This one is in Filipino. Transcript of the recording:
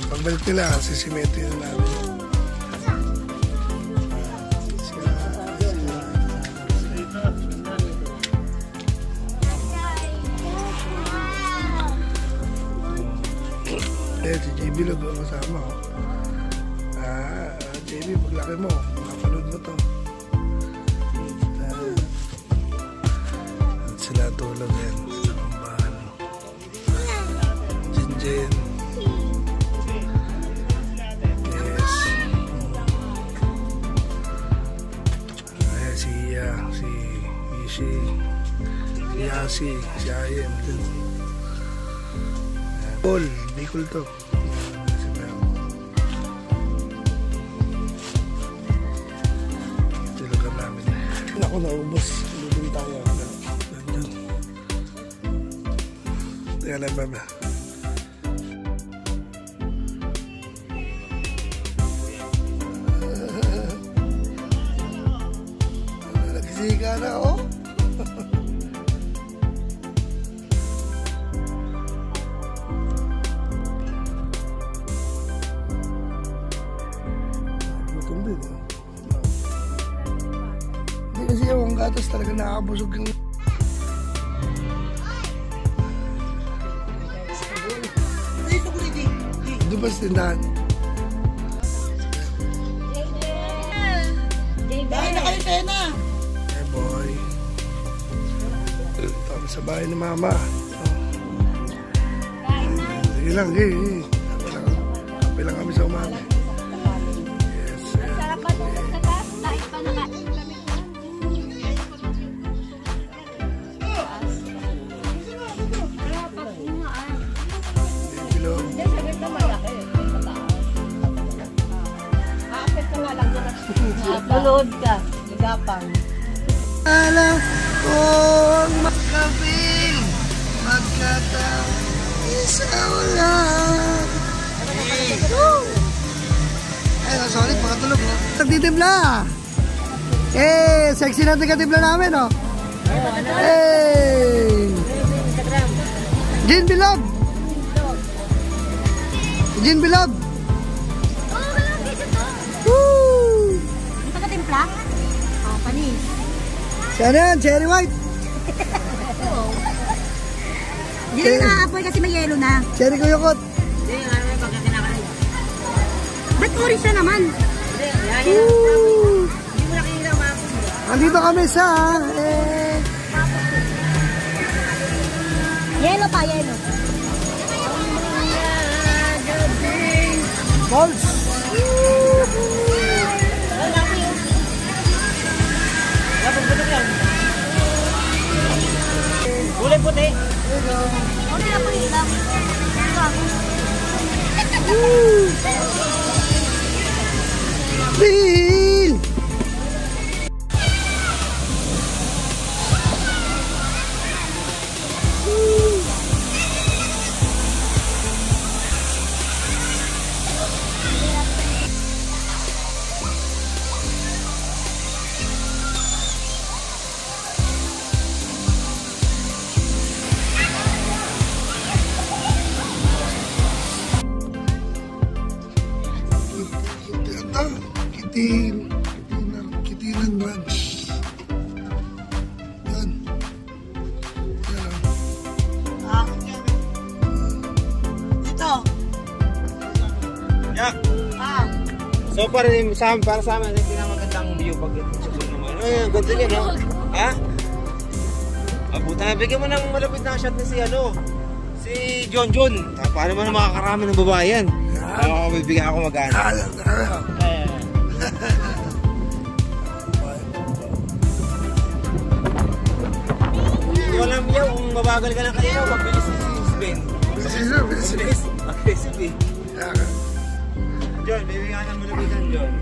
Pagbalik nila, sisimento yun namin. Si JB Log ang kasama ko. JB, paglaki mo, makapanood mo to. At sila tulog yan sa kambahan. Jinjin. Si Yasi, si Ayem. Paul, Bicol to. Tilagan namin. Ako naubos. Lulong tayo. Ganyan. Teka lang ba ba? Nagsika na oh. Hindi kasi yung gatas talaga nakakabusog yung... Doon ba sa tindahan? Bahay na kayo, Sena! Hey boy. Kami sa bahay ni Mama. Sige lang, kape lang kami sa umaga. Nalood ka, nagapang. Alam kong magkabing magkatang isa ulan. Ay, sorry, pakatulog mo. Nagtitibla. Sexy natin katibla namin, oh. Jin Bilog. Jin Bilog. Oh, panis. Sana yan, cherry white. Hindi na nakaapoy kasi may yelo na. Cherry kuyukot. Hindi, nga naman pagka kinakain. Ba't orange na naman? Hindi, hindi mo nakikita maapos mo. Andito kami sa... Yelo pa, yelo. Balls. Kulay puti. Kulay na puti lang. Bill! Kitilan branch. Yan. Ito. Yak. So para sa amin, yung pinakamagandang view pag susunod naman. Ay, ganda niya, no? Ha? Abuta na, bigyan mo ng malapit na shot na si John. Paano man makakarami ng babae yan? Ako, bibigyan ako mag-ano. Hindi ko alam yan, kung mabagal ka lang kanina, magbilis si Ben. Bilis. Aggressive eh. John, bibigyan ka ng malapitan, John.